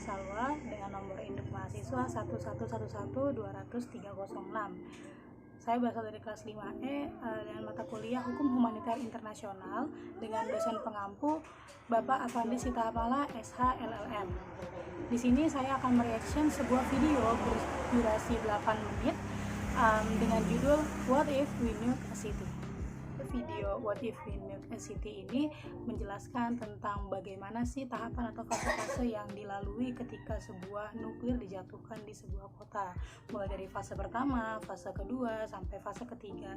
Salwa dengan nomor induk mahasiswa 111120306. Saya berasal dari kelas 5E dengan mata kuliah Hukum Humaniter Internasional dengan dosen pengampu Bapak Afandi Sitahamala SH LLM. Di sini saya akan mereaction sebuah video berdurasi 8 menit dengan judul What If We Nuke a City. Video What If We Nuke a City ini menjelaskan tentang bagaimana sih tahapan atau fase-fase yang dilalui ketika sebuah nuklir dijatuhkan di sebuah kota, mulai dari fase pertama, fase kedua, sampai fase ketiga.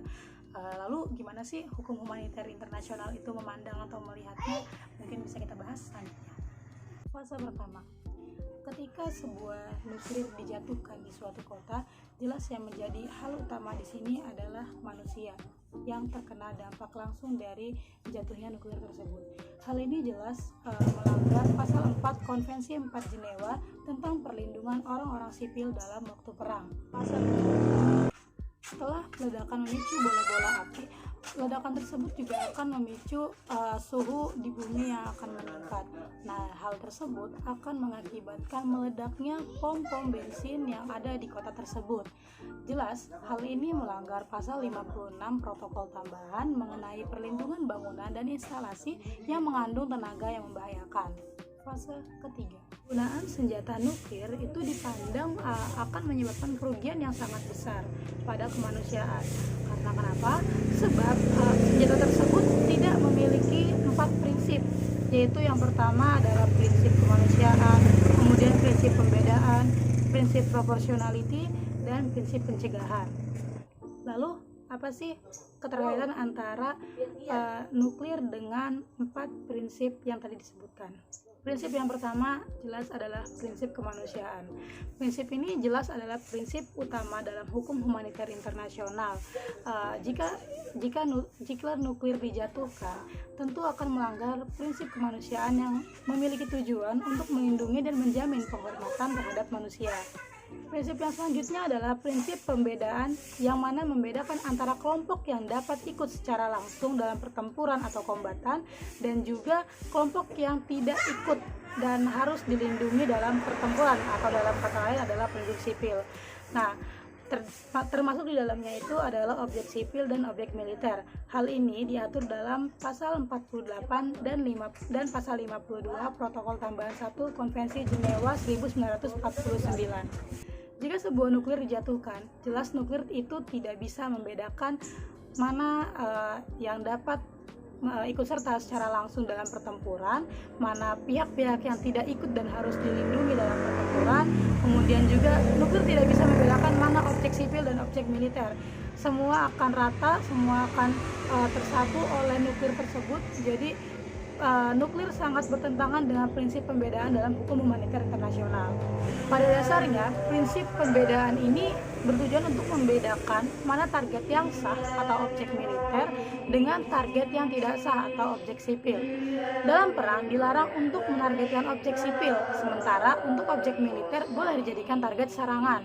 Lalu gimana sih hukum humaniter internasional itu memandang atau melihatnya? Mungkin bisa kita bahas selanjutnya. Fase pertama, ketika sebuah nuklir dijatuhkan di suatu kota, jelas yang menjadi hal utama di sini adalah manusia yang terkena dampak langsung dari jatuhnya nuklir tersebut. Hal ini jelas melanggar pasal 4 Konvensi 4 Jenewa tentang perlindungan orang-orang sipil dalam waktu perang. Pasal setelah ledakan memicu bola-bola api, ledakan tersebut juga akan memicu suhu di bumi yang akan meningkat. Nah, hal tersebut akan mengakibatkan meledaknya pom-pom bensin yang ada di kota tersebut. Jelas, hal ini melanggar pasal 56 protokol tambahan mengenai perlindungan bangunan dan instalasi yang mengandung tenaga yang membahayakan. Fase ketiga, penggunaan senjata nuklir itu dipandang akan menyebabkan kerugian yang sangat besar pada kemanusiaan. Karena kenapa? Sebab senjata tersebut tidak memiliki 4 prinsip, yaitu yang pertama adalah prinsip kemanusiaan, kemudian prinsip pembedaan, prinsip proportionality, dan prinsip pencegahan. Lalu apa sih keterkaitan antara nuklir dengan 4 prinsip yang tadi disebutkan? Prinsip yang pertama jelas adalah prinsip kemanusiaan. Prinsip ini jelas adalah prinsip utama dalam hukum humaniter internasional. Jika nuklir dijatuhkan, tentu akan melanggar prinsip kemanusiaan yang memiliki tujuan untuk melindungi dan menjamin penghormatan terhadap manusia. Prinsip yang selanjutnya adalah prinsip pembedaan, yang mana membedakan antara kelompok yang dapat ikut secara langsung dalam pertempuran atau kombatan dan juga kelompok yang tidak ikut dan harus dilindungi dalam pertempuran, atau dalam kata lain adalah penduduk sipil. Nah, termasuk di dalamnya itu adalah objek sipil dan objek militer. Hal ini diatur dalam pasal 48 dan pasal 52 protokol tambahan 1 Konvensi Jenewa 1949. Jika sebuah nuklir dijatuhkan, jelas nuklir itu tidak bisa membedakan mana yang dapat ikut serta secara langsung dalam pertempuran, mana pihak-pihak yang tidak ikut dan harus dilindungi dalam pertempuran. Kemudian juga nuklir tidak bisa membedakan mana objek sipil dan objek militer. Semua akan rata, semua akan tersapu oleh nuklir tersebut. Jadi nuklir sangat bertentangan dengan prinsip pembedaan dalam hukum humaniter internasional. Pada dasarnya, prinsip pembedaan ini bertujuan untuk membedakan mana target yang sah atau objek militer dengan target yang tidak sah atau objek sipil. Dalam perang dilarang untuk menargetkan objek sipil, sementara untuk objek militer boleh dijadikan target serangan.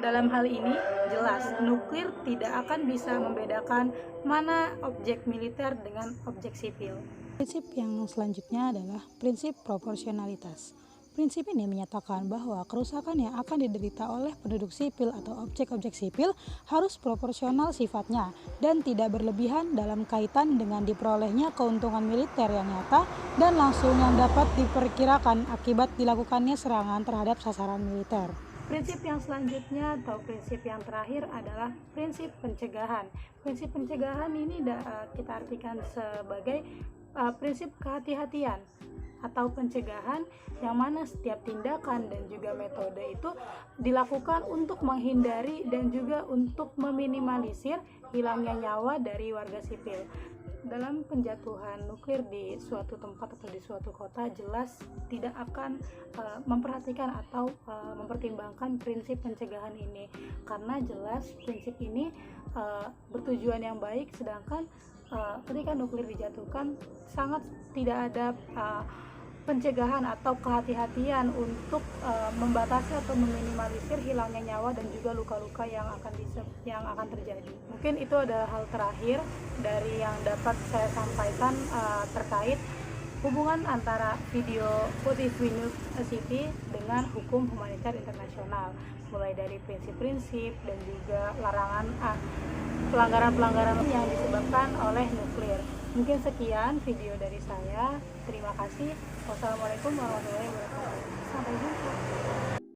Dalam hal ini, jelas nuklir tidak akan bisa membedakan mana objek militer dengan objek sipil. Prinsip yang selanjutnya adalah prinsip proporsionalitas. Prinsip ini menyatakan bahwa kerusakan yang akan diderita oleh penduduk sipil atau objek-objek sipil harus proporsional sifatnya dan tidak berlebihan dalam kaitan dengan diperolehnya keuntungan militer yang nyata dan langsung yang dapat diperkirakan akibat dilakukannya serangan terhadap sasaran militer. Prinsip yang selanjutnya atau prinsip yang terakhir adalah prinsip pencegahan. Prinsip pencegahan ini kita artikan sebagai prinsip kehati-hatian atau pencegahan, yang mana setiap tindakan dan juga metode itu dilakukan untuk menghindari dan juga untuk meminimalisir hilangnya nyawa dari warga sipil. Dalam penjatuhan nuklir di suatu tempat atau di suatu kota, jelas tidak akan memperhatikan atau mempertimbangkan prinsip pencegahan ini, karena jelas prinsip ini bertujuan yang baik, sedangkan ketika nuklir dijatuhkan sangat tidak ada pencegahan atau kehati-hatian untuk membatasi atau meminimalisir hilangnya nyawa dan juga luka-luka yang akan terjadi. Mungkin itu adalah hal terakhir dari yang dapat saya sampaikan terkait hubungan antara video What If We Nuke a City dengan hukum humaniter internasional, mulai dari prinsip-prinsip dan juga pelanggaran-pelanggaran yang disebabkan oleh nuklir. Mungkin sekian video dari saya. Terima kasih. Wassalamualaikum warahmatullahi wabarakatuh. Sampai jumpa.